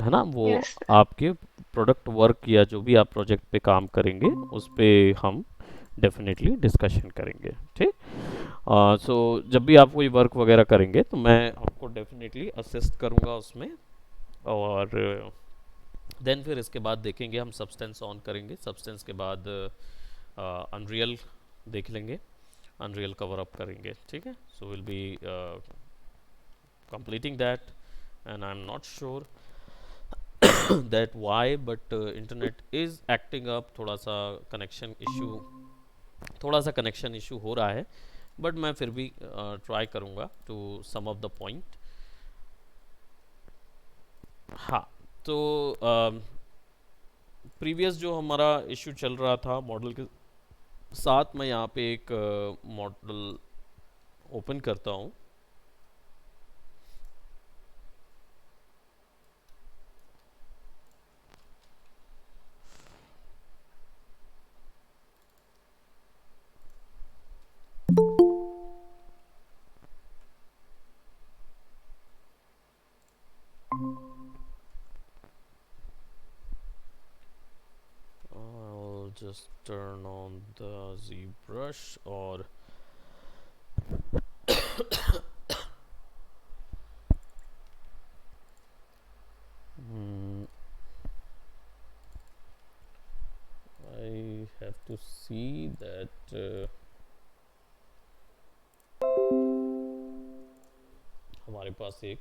है ना, वो यस। आपके प्रोडक्ट वर्क या जो भी आप प्रोजेक्ट पे काम करेंगे उस पे हम डेफिनेटली डिस्कशन करेंगे, ठीक। सो जब भी आप कोई वर्क वगैरह करेंगे तो मैं आपको डेफिनेटली असिस्ट करूंगा उसमें। और देन फिर इसके बाद देखेंगे, हम सब्सटेंस ऑन करेंगे, सब्सटेंस के बाद अनरियल देख लेंगे, अनरियल कवर अप करेंगे, ठीक है। So will be completing that, and I'm not sure that why, but internet is acting up, थोड़ा सा कनेक्शन इशू हो रहा है, बट मैं फिर भी ट्राई करूंगा to some of the point. हाँ, तो प्रीवियस जो हमारा इशू चल रहा था मॉडल के साथ, मैं यहाँ पे एक मॉडल ओपन करता हूँ। I'll just turn on the ZBrush, or hmm, I have to see that हमारे पास एक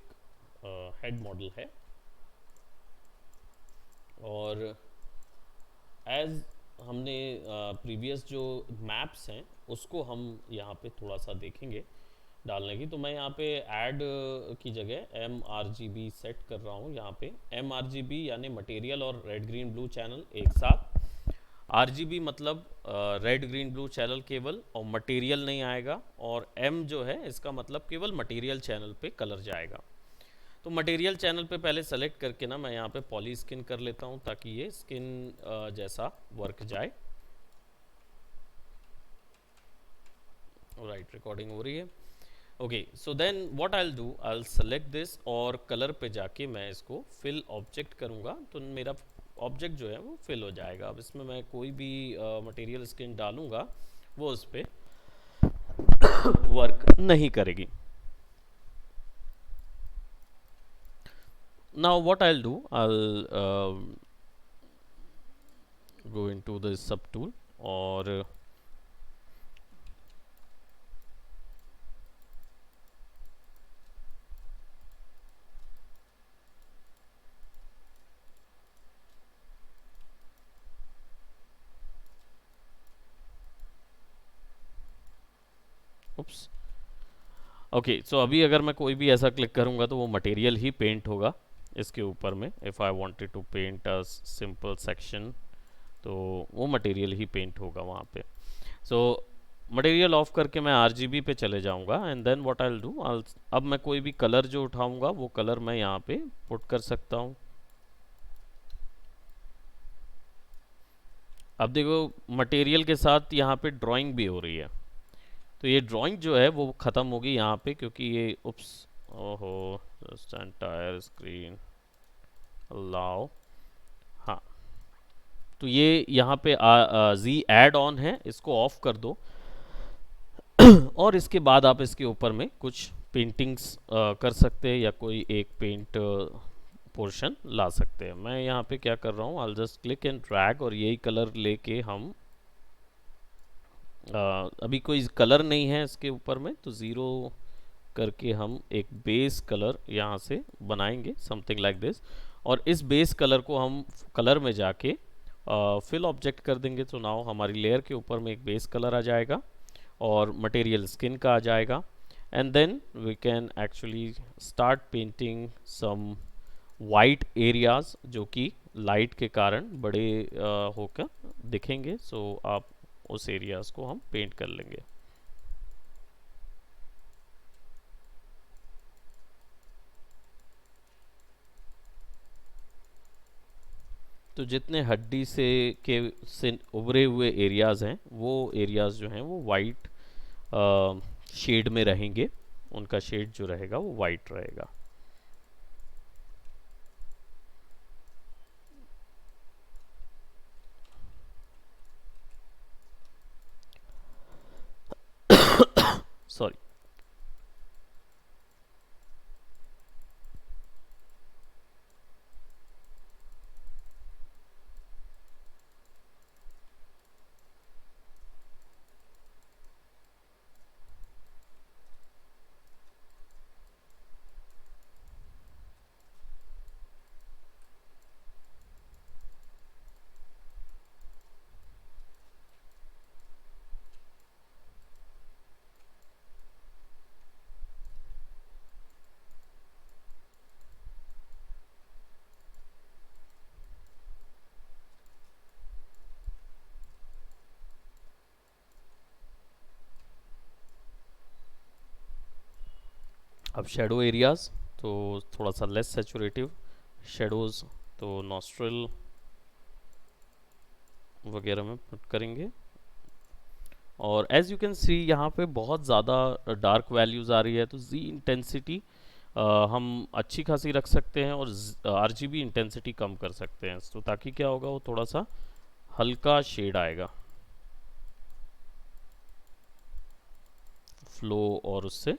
हेड मॉडल है, और एज हमने प्रीवियस जो मैप्स हैं उसको हम यहाँ पे थोड़ा सा देखेंगे डालने की। तो मैं यहाँ पे ऐड की जगह M R G B set कर रहा हूँ। यहाँ पे एम आर जी बी यानी मटेरियल और रेड ग्रीन ब्लू चैनल एक साथ। आर जी बी मतलब रेड ग्रीन ब्लू चैनल केवल, और मटेरियल नहीं आएगा। और एम जो है इसका मतलब केवल मटेरियल चैनल पे कलर जाएगा। तो मटेरियल चैनल पे पहले सेलेक्ट करके ना मैं यहाँ पे पॉली स्किन कर लेता हूँ, ताकि ये स्किन जैसा वर्क जाए। राइट, रिकॉर्डिंग हो रही है। Okay, so then what I will do, I will select this, और कलर पे जाके मैं इसको फिल ऑब्जेक्ट करूँगा, तो मेरा ऑब्जेक्ट जो है वो फिल हो जाएगा। अब इसमें मैं कोई भी मटेरियल स्किन डालूँगा वो उस पर वर्क नहीं करेगी। Now what I will do, I will go into the sub tool, और उप्स, ओके। सो अभी अगर मैं कोई भी ऐसा क्लिक करूंगा तो वो मटेरियल ही पेंट होगा इसके ऊपर में। If I wanted to paint a simple section, तो वो मटेरियल ही पेंट होगा वहाँ पे। सो मटेरियल ऑफ करके मैं आरजीबी पे चले जाऊंगा, and then what I will do, अब मैं कोई भी कलर जो उठाऊंगा वो कलर मैं यहाँ पे पुट कर सकता हूँ। अब देखो, मटेरियल के साथ यहाँ पे ड्राइंग भी हो रही है, तो ये ड्राइंग जो है वो ख़त्म होगी यहाँ पे, क्योंकि ये उप्स, ओहो, जस्ट एंटायर स्क्रीन अलाउ। हाँ, तो ये यहाँ पे जी एड ऑन है, इसको ऑफ कर दो। और इसके बाद आप इसके ऊपर में कुछ पेंटिंग्स कर सकते हैं, या कोई एक पेंट पोर्शन ला सकते हैं। मैं यहाँ पे क्या कर रहा हूँ, I just click and drag, और यही कलर लेके हम अभी कोई कलर नहीं है इसके ऊपर में, तो ज़ीरो करके हम एक बेस कलर यहाँ से बनाएंगे, समथिंग लाइक दिस। और इस बेस कलर को हम कलर में जाके फिल ऑब्जेक्ट कर देंगे, तो नाउ हमारी लेयर के ऊपर में एक बेस कलर आ जाएगा, और मटेरियल स्किन का आ जाएगा। And then we can actually start painting some white areas, जो कि लाइट के कारण बड़े होकर दिखेंगे। सो आप उस एरियाज को हम पेंट कर लेंगे। तो जितने हड्डी से उभरे हुए एरियाज हैं, वो एरियाज जो हैं वो वाइट शेड में रहेंगे, उनका शेड जो रहेगा वो वाइट रहेगा। अब शेडो एरियाज, तो थोड़ा सा लेस सेचुरेटिव शेडोज़, तो नॉस्ट्रल वगैरह में पुट करेंगे। और एज यू कैन सी यहाँ पे बहुत ज़्यादा डार्क वैल्यूज़ आ रही है, तो जी इंटेंसिटी हम अच्छी खासी रख सकते हैं और आरजीबी इंटेंसिटी कम कर सकते हैं, तो ताकि क्या होगा, वो थोड़ा सा हल्का शेड आएगा फ्लो और उससे।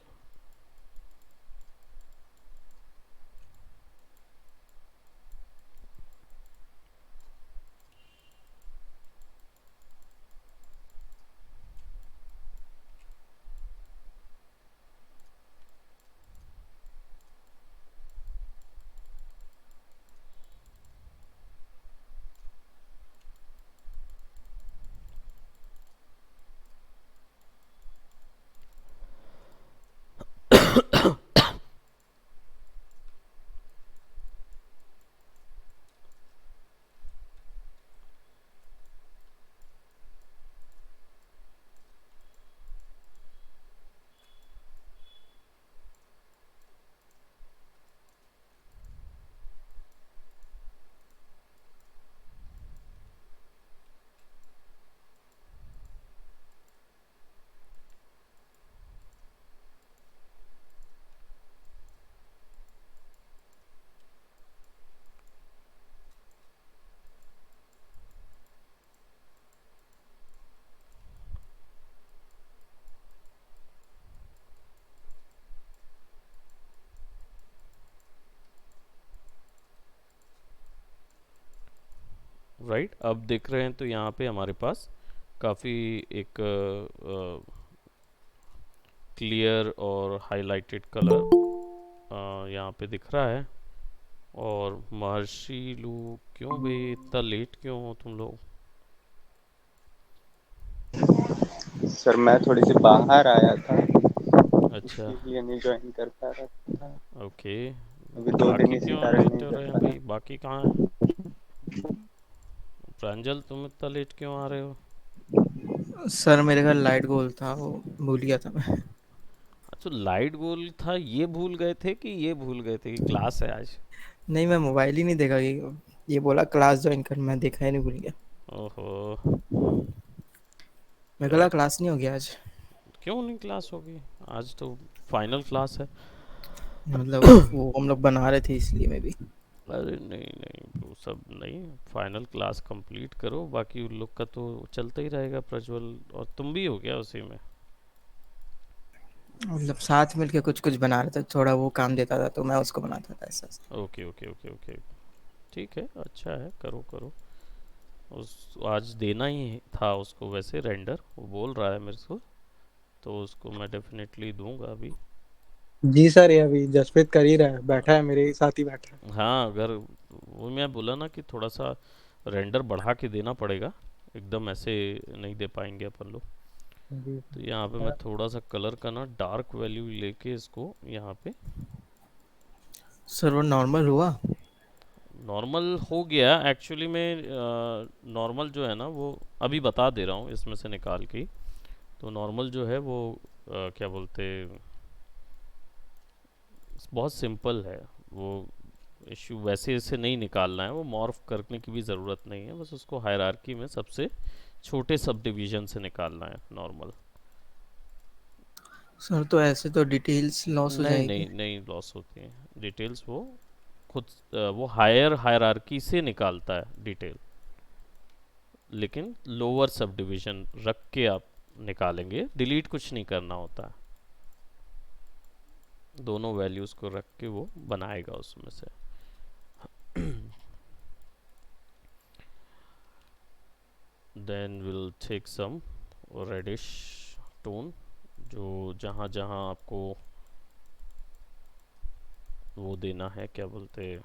राइट, अब देख रहे हैं तो यहाँ पे हमारे पास काफ़ी एक क्लियर और हाइलाइटेड कलर यहाँ पे दिख रहा है। और महर्षि लू, क्यों भाई इतना लेट क्यों हो तुम लोग? सर मैं थोड़ी सी बाहर आया था, अच्छा, इसीलिए नहीं ज्वाइन कर पा रहा था। ओके। अभी 2 दिन बाकी इसी क्यों कारण लेट नहीं हो कर रहे हैं पाया। भाई? बाकी कहाँ हैं? प्रांजल, तुम इतना लेट क्यों आ रहे हो? सर मेरे घर लाइट गोल था, वो भूल गया था मैं। अच्छा, लाइट गोल था, ये भूल गए थे कि ये भूल गए थे कि क्लास है आज? नहीं, मैं मोबाइल ही नहीं देखा कि ये बोला क्लास ज्वाइन कर, मैं देखा ही नहीं, भूल गया। ओहो। मैं क्या? बोला क्लास नहीं हो गया आज। क्यों नहीं क्लास होगी? आज तो फाइनल क्लास है। मतलब वो हम लोग बना रहे थे इसलिए मैं भी। अरे नहीं नहीं, वो सब नहीं, फाइनल क्लास कंप्लीट करो, बाकी उन लोग का तो चलता ही रहेगा। प्रज्वल और तुम भी हो गया उसी में? मतलब साथ मिलके कुछ कुछ बना रहे थे, थोड़ा वो काम देता था तो मैं उसको बनाता था ऐसा। ओके ओके ओके ओके, ठीक है, अच्छा है, करो करो। उस आज देना ही था उसको वैसे रेंडर, वो बोल रहा है मेरे को, तो उसको मैं डेफिनेटली दूंगा अभी। जी सर, ये अभी जसप्रीत कर ही रहा है, बैठा है मेरे साथ ही बैठा है। हाँ, अगर वो मैं बोला ना कि थोड़ा सा रेंडर बढ़ा के देना पड़ेगा, एकदम ऐसे नहीं दे पाएंगे अपन लोग। जी तो यहाँ पे मैं थोड़ा सा कलर का ना डार्क वैल्यू लेके इसको यहाँ पे सर वो नॉर्मल हुआ। नॉर्मल हो गया एक्चुअली में। नॉर्मल जो है ना, वो अभी बता दे रहा हूँ इसमें से निकाल के ही। तो नॉर्मल जो है वो क्या बोलते, बहुत सिंपल है वो। इशू वैसे इसे नहीं निकालना है, वो मॉर्फ करने की भी ज़रूरत नहीं है, बस उसको हायरार्की में सबसे छोटे सब डिवीजन से निकालना है नॉर्मल। सर तो ऐसे तो डिटेल्स लॉस हो नहीं जाएगी। नहीं नहीं, लॉस होती है डिटेल्स, वो खुद वो हायर हायरार्की से निकालता है डिटेल, लेकिन लोअर सब डिवीजन रख के आप निकालेंगे, डिलीट कुछ नहीं करना होता है, दोनों वैल्यूज़ को रख के वो बनाएगा उसमें से। Then will take some reddish tone, जो जहाँ जहाँ आपको वो देना है, क्या बोलते,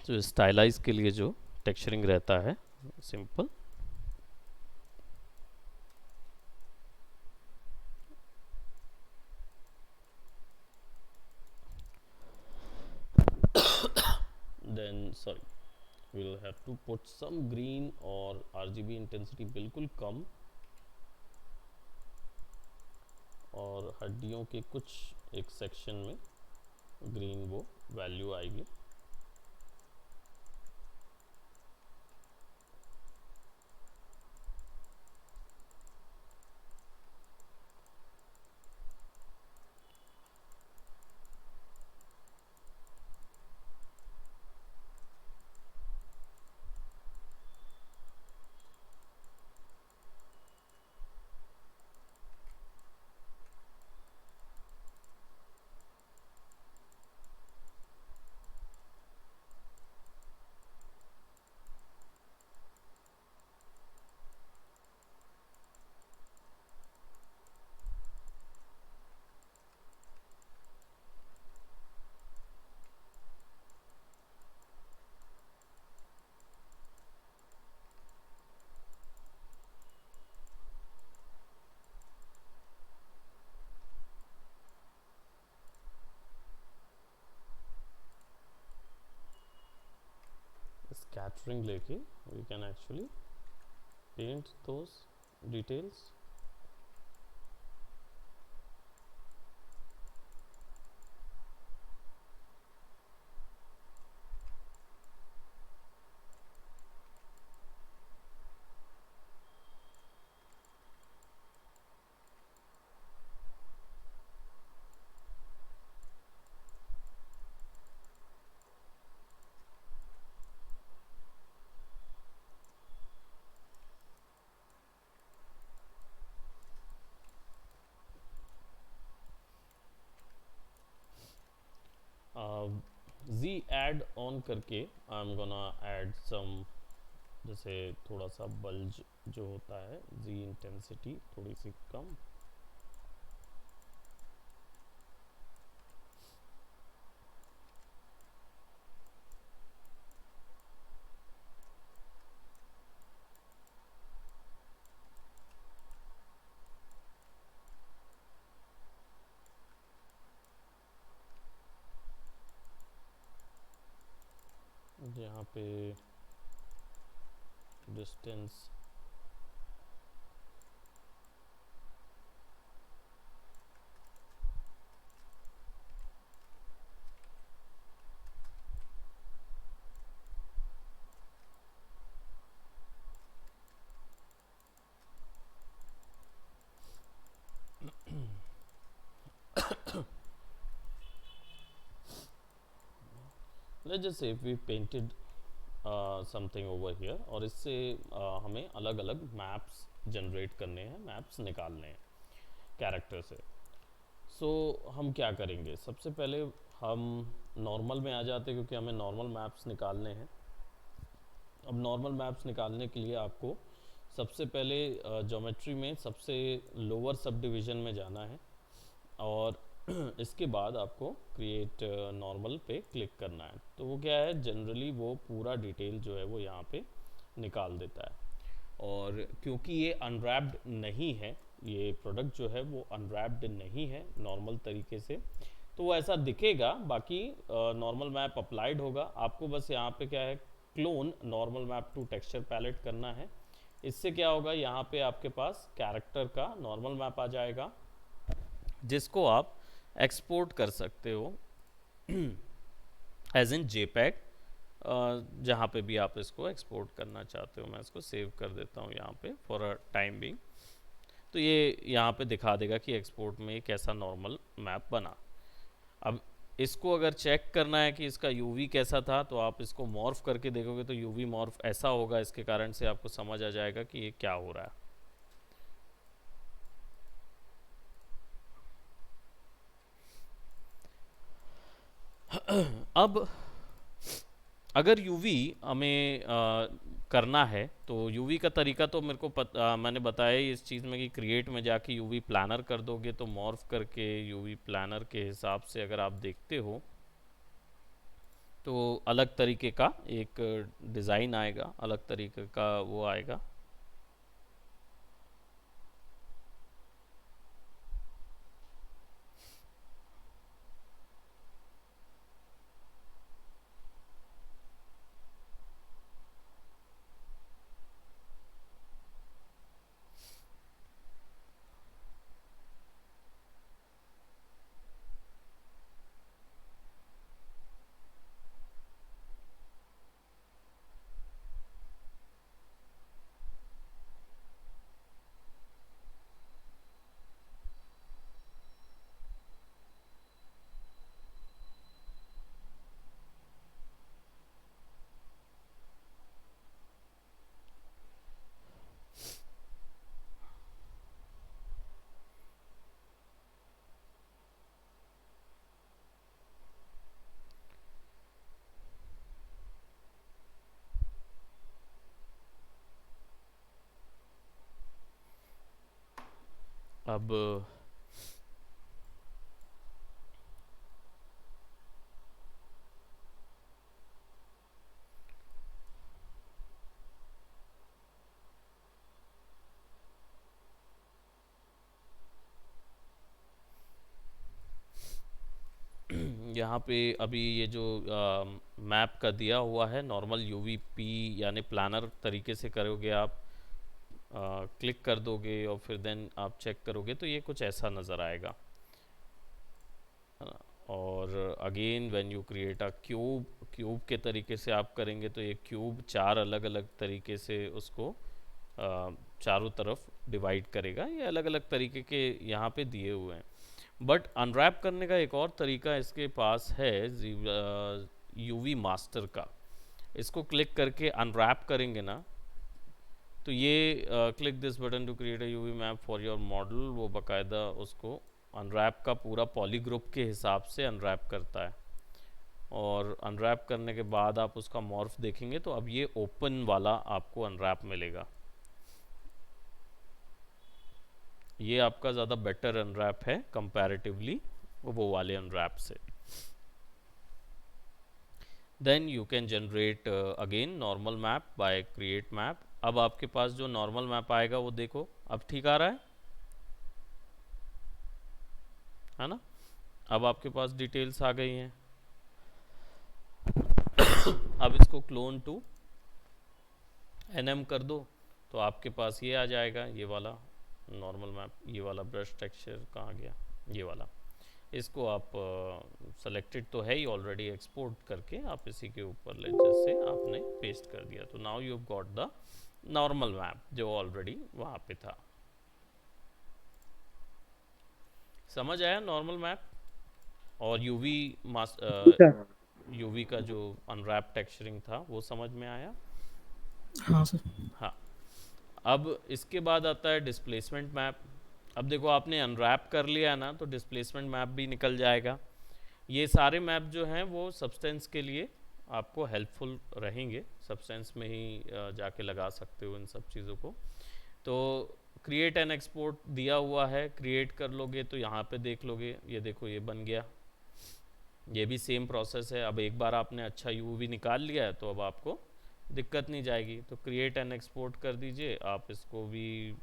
जो स्टाइलाइज के लिए जो टेक्सचरिंग रहता है simple. Then sorry we'll have to put some green और RGB इंटेंसिटी बिल्कुल कम, और हड्डियों के कुछ एक सेक्शन में ग्रीन वो वैल्यू आएगी। Scattering लेके we can actually paint those details। Z add on करके I am gonna add some, जैसे थोड़ा सा बल्ज जो होता है, Z इंटेंसिटी थोड़ी सी कम। यहाँ पे distance let's just say if we painted something over here, और इससे हमें अलग अलग मैप्स जनरेट करने हैं, मैप्स निकालने हैं कैरेक्टर से। सो हम क्या करेंगे, सबसे पहले हम नॉर्मल में आ जाते हैं, क्योंकि हमें नॉर्मल मैप्स निकालने हैं। अब नॉर्मल मैप्स निकालने के लिए आपको सबसे पहले ज्योमेट्री में सबसे लोअर सब डिवीज़न में जाना है, और इसके बाद आपको क्रिएट नॉर्मल पे क्लिक करना है। तो वो क्या है, जनरली वो पूरा डिटेल जो है वो यहाँ पे निकाल देता है। और क्योंकि ये अनरैप्ड नहीं है, ये प्रोडक्ट जो है वो अनरैप्ड नहीं है नॉर्मल तरीके से, तो वो ऐसा दिखेगा। बाकी नॉर्मल मैप अप्लाइड होगा। आपको बस यहाँ पे क्या है, clone normal map to texture palette करना है। इससे क्या होगा, यहाँ पे आपके पास कैरेक्टर का नॉर्मल मैप आ जाएगा, जिसको आप एक्सपोर्ट कर सकते हो एज इन JPEG, जहाँ पे भी आप इसको एक्सपोर्ट करना चाहते हो। मैं इसको सेव कर देता हूँ यहाँ पे फॉर अ टाइम बिंग। तो ये यहाँ पे दिखा देगा कि एक्सपोर्ट में कैसा नॉर्मल मैप बना। अब इसको अगर चेक करना है कि इसका UV कैसा था, तो आप इसको मॉर्फ करके देखोगे तो UV मॉर्फ ऐसा होगा। इसके कारण से आपको समझ आ जाएगा कि ये क्या हो रहा है। अब अगर UV हमें करना है, तो UV का तरीका तो मेरे को मैंने बताया ही इस चीज़ में कि क्रिएट में जाके UV प्लानर कर दोगे, तो मॉर्फ करके UV प्लानर के हिसाब से अगर आप देखते हो तो अलग तरीके का एक डिज़ाइन आएगा, अलग तरीके का वो आएगा। अब यहाँ पे अभी ये जो मैप का दिया हुआ है नॉर्मल यूवीपी यानी प्लानर तरीके से करोगे आप, क्लिक कर दोगे और फिर देन आप चेक करोगे तो ये कुछ ऐसा नज़र आएगा, है ना। और again when you create a cube, cube के तरीके से आप करेंगे तो ये क्यूब चार अलग अलग तरीके से उसको चारों तरफ डिवाइड करेगा। ये अलग अलग तरीके के यहाँ पे दिए हुए हैं। बट अनरैप करने का एक और तरीका इसके पास है, यूवी मास्टर का। इसको क्लिक करके अनरैप करेंगे ना तो ये click this button to create a UV map for your model, वो बाकायदा उसको अनरैप का पूरा पॉलीग्रुप के हिसाब से अनरैप करता है। और अनरैप करने के बाद आप उसका मॉर्फ देखेंगे तो अब ये ओपन वाला आपको अनरैप मिलेगा। ये आपका ज़्यादा बेटर अनरैप है कंपैरेटिवली वो वाले अनरैप से। Then you can generate again normal map by create map. अब आपके पास जो नॉर्मल मैप आएगा वो देखो अब ठीक आ रहा है ना। अब आपके पास डिटेल्स आ गई हैं। अब इसको क्लोन टू एनएम कर दो तो आपके पास ये आ जाएगा, ये वाला नॉर्मल मैप। ये वाला ब्रश टेक्सचर कहाँ गया, ये वाला। इसको आप सेलेक्टेड तो है ही ऑलरेडी, एक्सपोर्ट करके आप इसी के ऊपर लेजर से आपने पेस्ट कर दिया। तो now you got the normal map जो ऑलरेडी वहाँ पे था। समझ आया नॉर्मल मैप? और यूवी का जो अनरैप टेक्सचरिंग था वो समझ में आया? हाँ सर। हाँ। अब इसके बाद आता है डिस्प्लेसमेंट मैप। अब देखो आपने अनरैप कर लिया ना तो डिस्प्लेसमेंट मैप भी निकल जाएगा। ये सारे मैप जो हैं वो सब्सटेंस के लिए आपको हेल्पफुल रहेंगे। सब्सटेंस में ही जाके लगा सकते हो इन सब चीज़ों को। तो क्रिएट एंड एक्सपोर्ट दिया हुआ है, क्रिएट कर लोगे तो यहाँ पे देख लोगे, ये देखो ये बन गया। ये भी सेम प्रोसेस है। अब एक बार आपने अच्छा यूवी निकाल लिया है तो अब आपको दिक्कत नहीं जाएगी। तो क्रिएट एंड एक्सपोर्ट कर दीजिए आप इसको भी,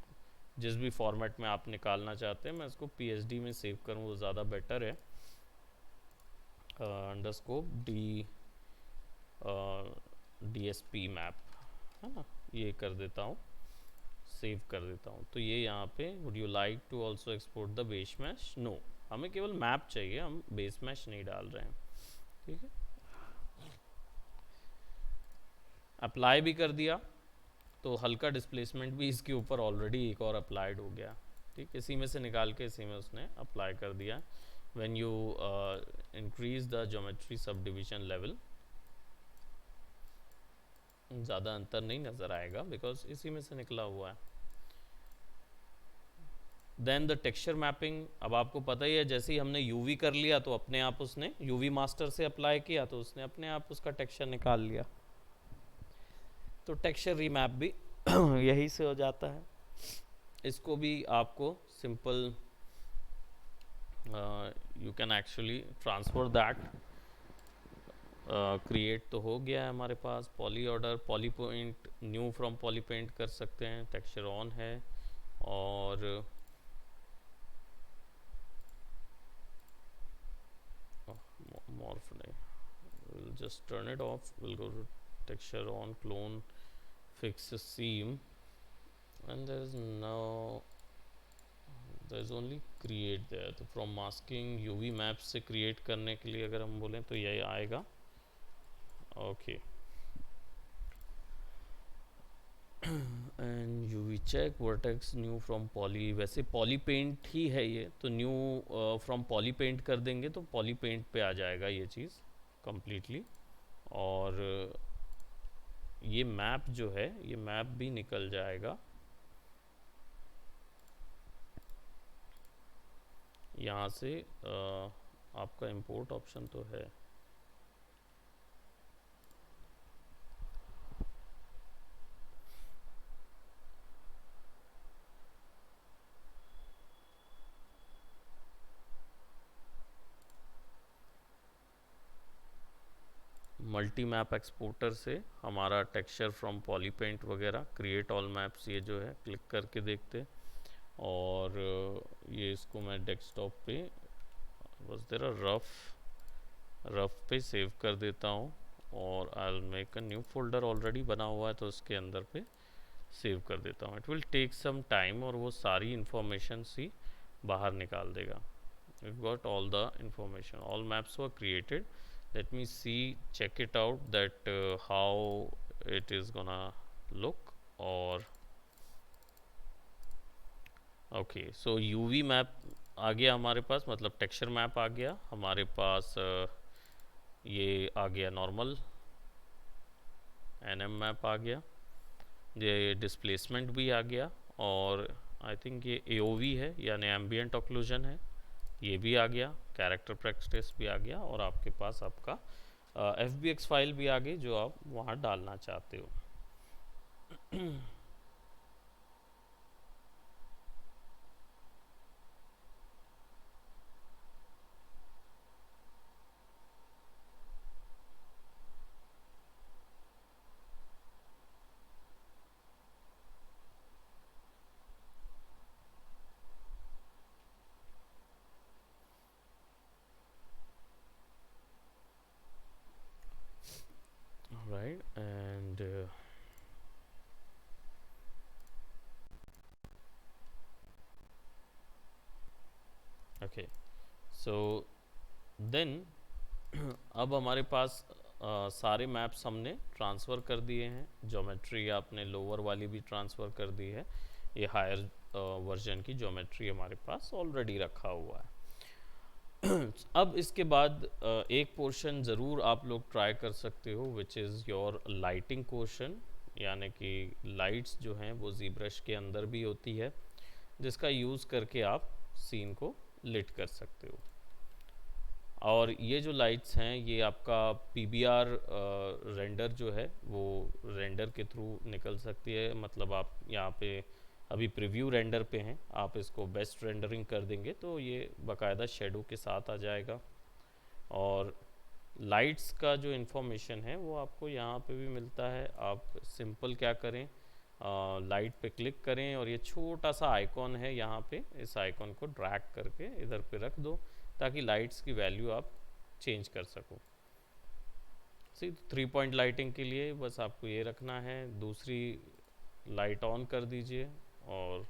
जिस भी फॉर्मेट में आप निकालना चाहते हैं। मैं इसको PSD में सेव करूँ वो ज़्यादा बेटर है। अंडरस्कोप DSP मैप, है ना, ये कर देता हूँ, सेव कर देता हूँ। तो ये यहाँ पे would you like to also export the base mesh? No, हमें केवल मैप चाहिए, हम बेस मैश नहीं डाल रहे हैं। ठीक है, अप्लाई भी कर दिया तो हल्का डिस्प्लेसमेंट भी इसके ऊपर ऑलरेडी एक और अप्लाइड हो गया। ठीक, इसी में से निकाल के इसी में उसने अप्लाई कर दिया। When you increase the geometry sub division level, ज़्यादा अंतर नहीं नज़र आएगा बिकॉज इसी में से निकला हुआ है। Then the texture mapping. अब आपको पता ही है, जैसे ही हमने यूवी कर लिया तो अपने आप उसने यूवी मास्टर से अप्लाई किया तो उसने अपने आप उसका टेक्सचर निकाल लिया। तो टेक्सचर रीमैप भी यही से हो जाता है। इसको भी आपको simple you can actually transfer that create तो हो गया है हमारे पास। Poly order, poly point, new from poly paint कर सकते हैं। टेक्सचर ऑन है और morph नहीं, we'll just turn it off. We'll go to texture on, clone, fix a seam, and there's only create there. तो from masking UV maps से create करने के लिए अगर हम बोलें तो यही आएगा। Okay, and UV check vertex new from poly। वैसे poly paint ही है ये, तो new from poly paint कर देंगे तो poly paint पे आ जाएगा ये चीज़ completely। और ये मैप जो है, ये मैप भी निकल जाएगा यहाँ से। आपका इंपोर्ट ऑप्शन तो है, मल्टी मैप एक्सपोर्टर से हमारा टेक्सचर फ्रॉम पॉलीपेंट वगैरह, क्रिएट ऑल मैप्स, ये जो है क्लिक करके देखते। और ये इसको मैं डेस्कटॉप पे बस देर रफ पे सेव कर देता हूँ। और I will make a new folder, already बना हुआ है तो उसके अंदर पे सेव कर देता हूँ। It will take some time और वो सारी इंफॉर्मेशन सी बाहर निकाल देगा। we've got all the information, all maps were created। let me see, check it out that how it is gonna look। और ओके, सो यूवी मैप आ गया हमारे पास, मतलब टेक्सचर मैप आ गया हमारे पास। ये आ गया नॉर्मल एनएम मैप आ गया, ये डिस्प्लेसमेंट भी आ गया, और आई थिंक ये एओवी है यानी एम्बियंट ऑक्लूजन है, ये भी आ गया। कैरेक्टर प्रैक्टिस भी आ गया, और आपके पास आपका FBX फाइल भी आ गई जो आप वहाँ डालना चाहते हो। right, and okay, so then अब हमारे पास सारे मैप्स हमने ट्रांसफ़र कर दिए हैं। ज्योमेट्री आपने लोअर वाली भी ट्रांसफ़र कर दी है, ये हायर वर्जन की ज्योमेट्री हमारे पास ऑलरेडी रखा हुआ है। अब इसके बाद एक पोर्शन ज़रूर आप लोग ट्राई कर सकते हो, which is your lighting portion, यानी कि लाइट्स जो हैं वो ZBrush के अंदर भी होती है, जिसका यूज़ करके आप सीन को लिट कर सकते हो। और ये जो लाइट्स हैं ये आपका PBR रेंडर जो है वो रेंडर के थ्रू निकल सकती है। मतलब आप यहाँ पे अभी प्रीव्यू रेंडर पे हैं, आप इसको बेस्ट रेंडरिंग कर देंगे तो ये बाकायदा शेडो के साथ आ जाएगा। और लाइट्स का जो इन्फॉर्मेशन है वो आपको यहाँ पे भी मिलता है। आप सिंपल क्या करें, लाइट पे क्लिक करें और ये छोटा सा आइकॉन है यहाँ पे, इस आइकॉन को ड्रैग करके इधर पे रख दो ताकि लाइट्स की वैल्यू आप चेंज कर सको। सी 3 पॉइंट लाइटिंग के लिए बस आपको ये रखना है। दूसरी लाइट ऑन कर दीजिए और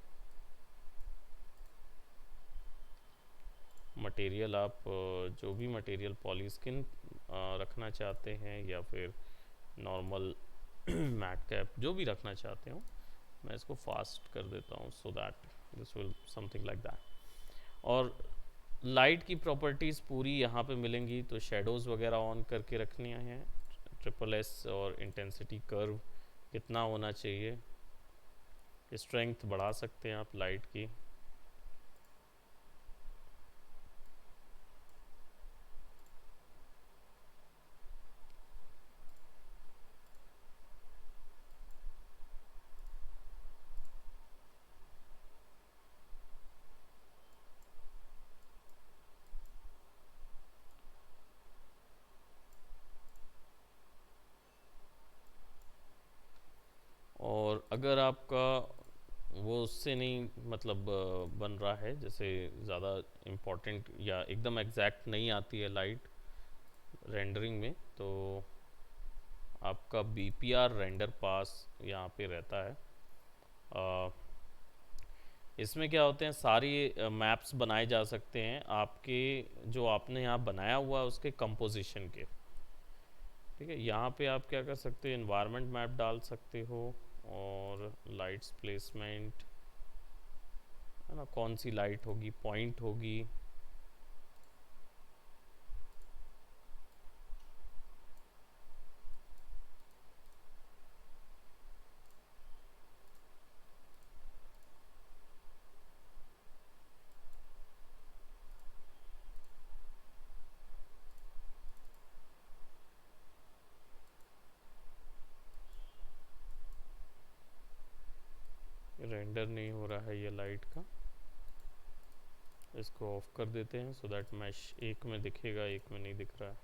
मटेरियल आप जो भी मटेरियल पॉली स्किन रखना चाहते हैं या फिर नॉर्मल मैट कैप जो भी रखना चाहते हो, मैं इसको फास्ट कर देता हूँ so that this will something like that. और लाइट की प्रॉपर्टीज़ पूरी यहाँ पे मिलेंगी, तो शेडोज़ वगैरह ऑन करके रखनी है। SSS और इंटेंसिटी कर्व कितना होना चाहिए, स्ट्रेंथ बढ़ा सकते हैं आप लाइट की। अगर आपका वो उससे नहीं मतलब बन रहा है, जैसे ज़्यादा इम्पोर्टेंट या एकदम एग्जैक्ट नहीं आती है लाइट रेंडरिंग में, तो आपका BPR रेंडर पास यहाँ पे रहता है। इसमें क्या होते हैं, सारी मैप्स बनाए जा सकते हैं आपके जो आपने यहाँ बनाया हुआ है उसके कंपोजिशन के। ठीक है, यहाँ पे आप क्या कर सकते हो, एनवायरनमेंट मैप डाल सकते हो और लाइट्स प्लेसमेंट है ना, कौन सी लाइट होगी, पॉइंट होगी, रेंडर नहीं हो रहा है ये लाइट का, इसको ऑफ कर देते हैं सो दैट मैश एक में दिखेगा, एक में नहीं दिख रहा है।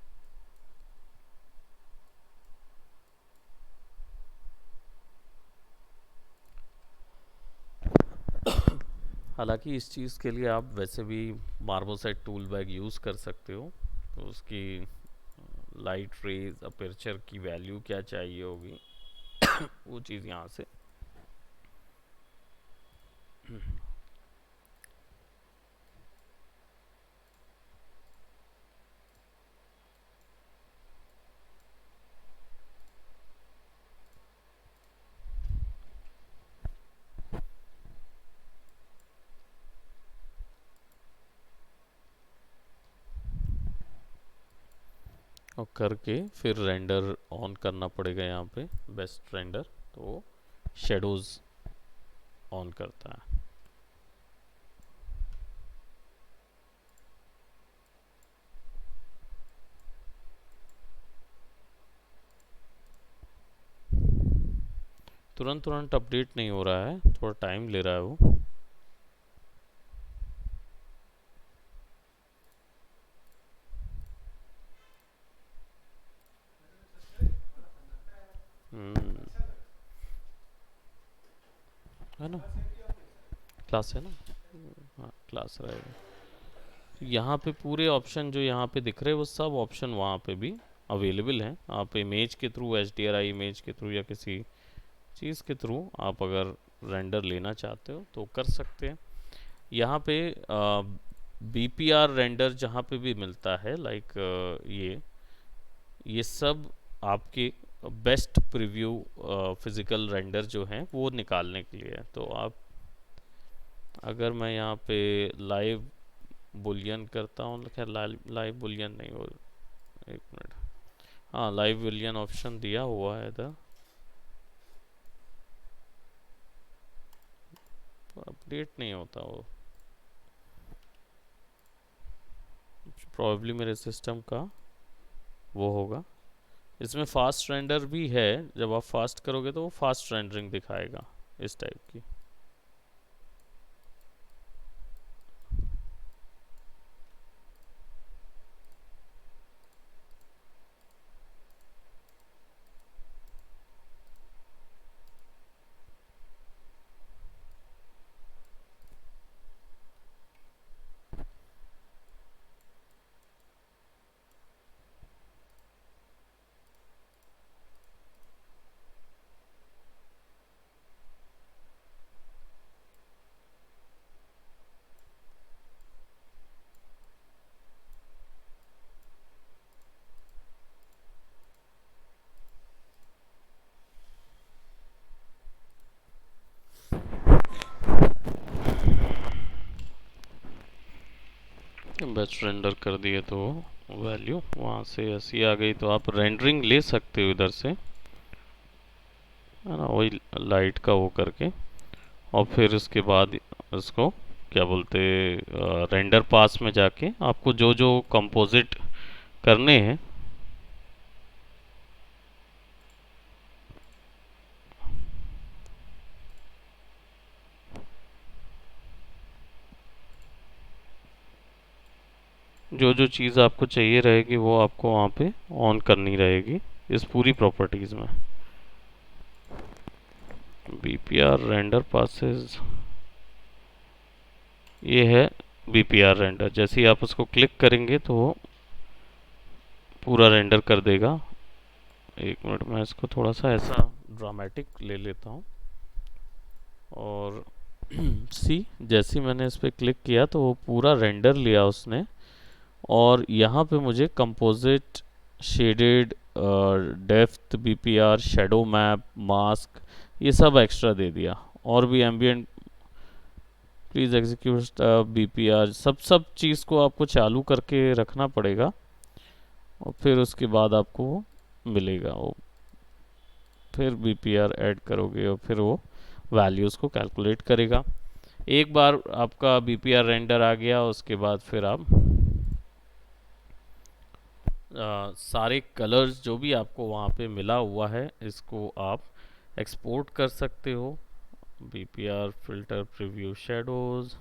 हालांकि इस चीज़ के लिए आप वैसे भी मार्मोसेट टूल बैग यूज़ कर सकते हो, तो उसकी लाइट रेज अपर्चर की वैल्यू क्या चाहिए होगी वो चीज़ यहाँ से और करके फिर रेंडर ऑन करना पड़ेगा यहाँ पे, बेस्ट रेंडर, तो वो शेडोज़ ऑन करता है। तुरंत तुरंत अपडेट नहीं हो रहा है, थोड़ा टाइम ले रहा है वो। है ना, क्लास है ना, हाँ क्लास रहेगा। यहाँ पे पूरे ऑप्शन जो यहाँ पे दिख रहे हैं वो सब ऑप्शन वहाँ पे भी अवेलेबल हैं। आप इमेज के थ्रू, HDRI इमेज के थ्रू या किसी चीज़ के थ्रू आप अगर रेंडर लेना चाहते हो तो कर सकते हैं। यहाँ पे BPR रेंडर जहाँ पे भी मिलता है, लाइक ये सब आपके बेस्ट प्रीव्यू फिज़िकल रेंडर जो हैं वो निकालने के लिए है। तो आप अगर मैं यहाँ पे लाइव बुलियन करता हूँ, खैर लाइव बुलियन नहीं, वो एक मिनट, हाँ लाइव बुलियन ऑप्शन दिया हुआ है इधर, तो अपडेट नहीं होता वो, प्रॉब्ली मेरे सिस्टम का वो होगा। इसमें फास्ट रेंडर भी है, जब आप फास्ट करोगे तो वो फास्ट रेंडरिंग दिखाएगा इस टाइप की। बेस्ट रेंडर कर दिए तो वैल्यू वहाँ से ऐसी आ गई, तो आप रेंडरिंग ले सकते हो इधर से, है ना, वही लाइट का वो करके, और फिर उसके बाद इसको क्या बोलते, रेंडर पास में जाके आपको जो जो कंपोजिट करने हैं जो जो चीज़ आपको चाहिए रहेगी वो आपको वहाँ पे ऑन करनी रहेगी इस पूरी प्रॉपर्टीज़ में। बीपीआर रेंडर पासेस, ये है बीपीआर रेंडर। जैसे ही आप उसको क्लिक करेंगे तो वो पूरा रेंडर कर देगा। एक मिनट, मैं इसको थोड़ा सा ऐसा ड्रामेटिक ले लेता हूँ। और सी, जैसे ही मैंने इस पर क्लिक किया तो वो पूरा रेंडर लिया उसने। और यहाँ पे मुझे composite, shaded, depth, BPR, shadow map, mask, ये सब एक्स्ट्रा दे दिया। और भी एम्बियंट, प्लीज़ एग्जीक्यूट बीपीआर, सब चीज़ को आपको चालू करके रखना पड़ेगा और फिर उसके बाद आपको वो मिलेगा। वो फिर बीपीआर ऐड करोगे और फिर वो वैल्यूज़ को कैलकुलेट करेगा। एक बार आपका बीपीआर रेंडर आ गया उसके बाद फिर आप सारे कलर्स जो भी आपको वहाँ पे मिला हुआ है इसको आप एक्सपोर्ट कर सकते हो। BPR filter, preview, shadows,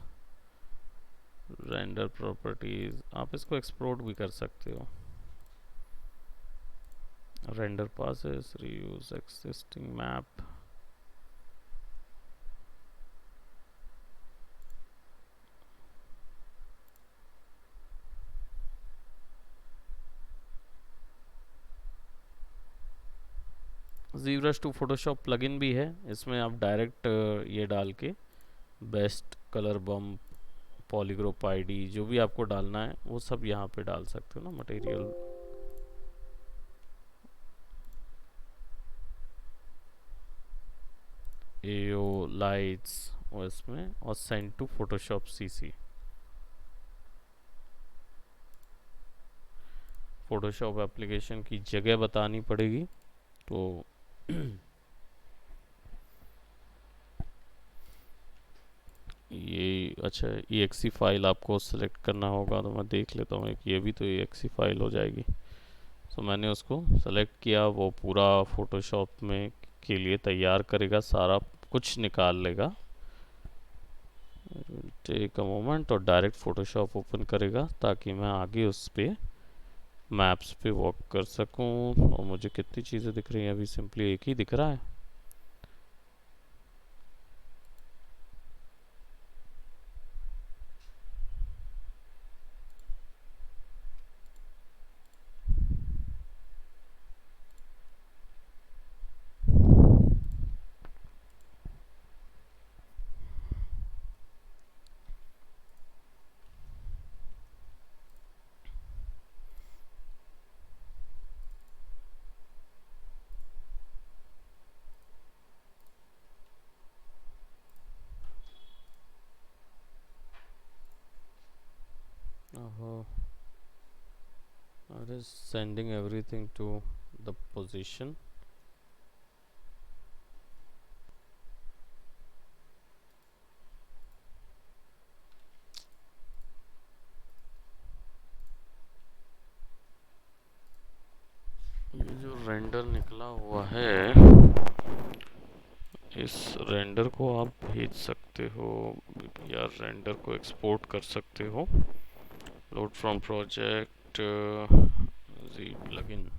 render properties, आप इसको एक्सपोर्ट भी कर सकते हो। Render passes, reuse existing map, ZBrush to Photoshop plugin भी है, इसमें आप डायरेक्ट ये डाल के best colour bump, polygroup ID, जो भी आपको डालना है वो सब यहाँ पे डाल सकते हो ना। मटेरियल, एओ, लाइट्स, और इसमें और send to Photoshop CC. Photoshop application की जगह बतानी पड़ेगी तो ये अच्छा EXE फाइल आपको सेलेक्ट करना होगा, तो मैं देख लेता हूँ एक ये भी तो EXE फाइल हो जाएगी। तो मैंने उसको सेलेक्ट किया, वो पूरा फोटोशॉप में के लिए तैयार करेगा, सारा कुछ निकाल लेगा। टेक अ मोमेंट, और डायरेक्ट फोटोशॉप ओपन करेगा ताकि मैं आगे उस पर मैप्स पे वर्क कर सकूं। और मुझे कितनी चीज़ें दिख रही हैं अभी? सिंपली एक ही दिख रहा है। Oh, it is sending everything to the position. ये जो रेंडर निकला हुआ है, इस रेंडर को आप भेज सकते हो या रेंडर को एक्सपोर्ट कर सकते हो। Load from project, G plugin.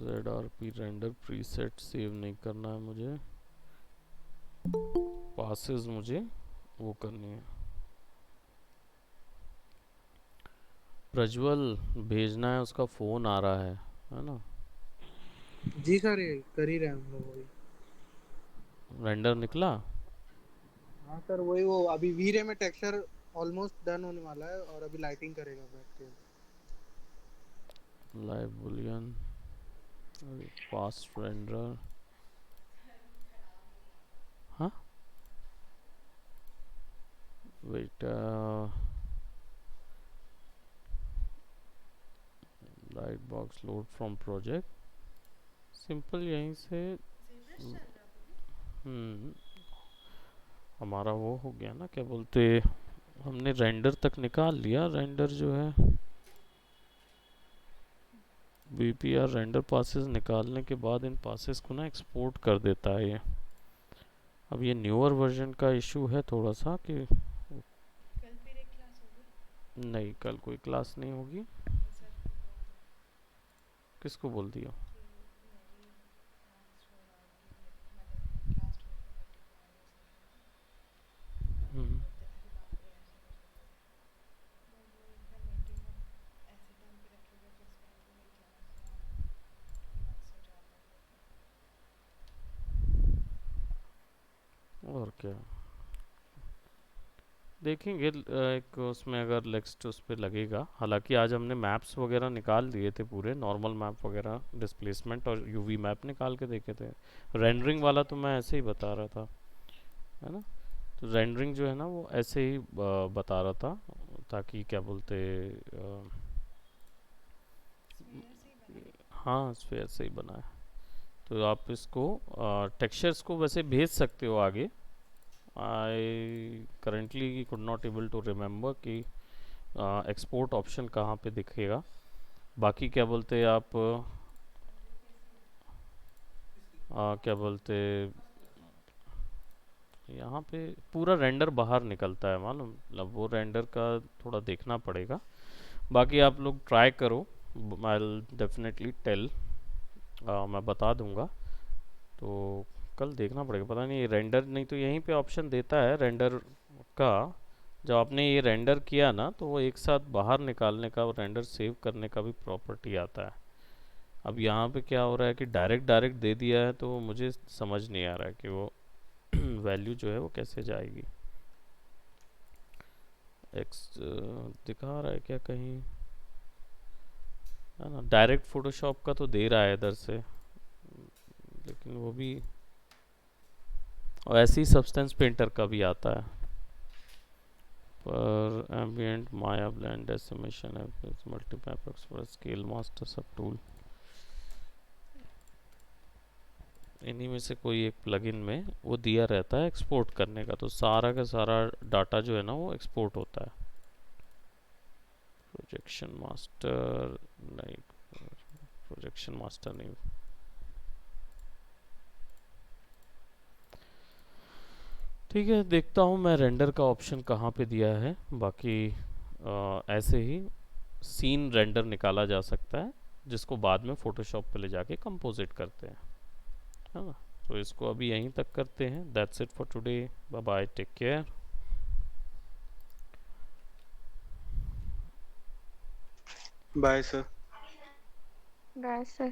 ZRP render preset save नहीं करना है मुझे, पासेस मुझे वो करनी है। प्रज्वल भेजना है, उसका फोन आ रहा है ना? जी सर, ये कर ही रहे हैं हम लोग वही। रेंडर निकला? हाँ सर, वही वो अभी वीरे में टेक्सचर ऑलमोस्ट डन होने वाला है और अभी लाइटिंग करेगा बैठ के। लाइव बुलियन, फास्ट रेंडर, हाँ wait, light box load from project, simple यहीं से। हम्म हमारा वो हो गया ना, क्या बोलते, हमने रेंडर तक निकाल लिया। रेंडर जो है बीपीआर रेंडर पासेस निकालने के बाद इन पासेस को ना एक्सपोर्ट कर देता है ये। अब ये न्यूअर वर्जन का इशू है थोड़ा सा कि नहीं, कल कोई क्लास नहीं होगी। किसको बोल दिया? हम्म और क्या देखेंगे, एक उसमें अगर नेक्स्ट उस पर लगेगा। हालांकि आज हमने मैप्स वगैरह निकाल दिए थे पूरे, नॉर्मल मैप वगैरह, डिस्प्लेसमेंट और यूवी मैप निकाल के देखे थे। रेंडरिंग वाला तो मैं ऐसे ही बता रहा था, है ना। तो रेंडरिंग जो है ना वो ऐसे ही बता रहा था, ताकि क्या बोलते, हाँ स्फेयर से ही बना है। तो आप इसको टेक्सचर्स को वैसे भेज सकते हो आगे। I currently could not able to remember कि एक्सपोर्ट ऑप्शन कहाँ पे दिखेगा। बाकी क्या बोलते आप, क्या बोलते, यहाँ पे पूरा रेंडर बाहर निकलता है मालूम, मतलब वो रेंडर का थोड़ा देखना पड़ेगा। बाकी आप लोग ट्राई करो, आई विल डेफिनेटली टेल, मैं बता दूंगा। तो कल देखना पड़ेगा, पता नहीं रेंडर, नहीं तो यहीं पे ऑप्शन देता है रेंडर का। जब आपने ये रेंडर किया ना तो वो एक साथ बाहर निकालने का और रेंडर सेव करने का भी प्रॉपर्टी आता है। अब यहाँ पे क्या हो रहा है कि डायरेक्ट डायरेक्ट दे दिया है, तो मुझे समझ नहीं आ रहा है कि वो वैल्यू जो है वो कैसे जाएगी। एक्स दिखा रहा है क्या कहीं, है ना, डायरेक्ट फोटोशॉप का तो दे रहा है इधर से, लेकिन वो भी, और ऐसे ही सब्सटेंस पेंटर का भी आता है। पर ambient Maya blend decimation multimap express scale master sub tool, इन्हीं में से कोई एक प्लगइन में वो दिया रहता है एक्सपोर्ट करने का, तो सारा का सारा डाटा जो है ना वो एक्सपोर्ट होता है। प्रोजेक्शन मास्टर नहीं, प्रोजेक्शन मास्टर नहीं। ठीक है, देखता हूँ मैं रेंडर का ऑप्शन कहाँ पे दिया है। बाकी ऐसे ही सीन रेंडर निकाला जा सकता है, जिसको बाद में फोटोशॉप पे ले जाके कंपोजिट करते हैं, है ना। तो इसको अभी यहीं तक करते हैं। That's it for today, bye bye, take care. Bye sir. Bye, sir.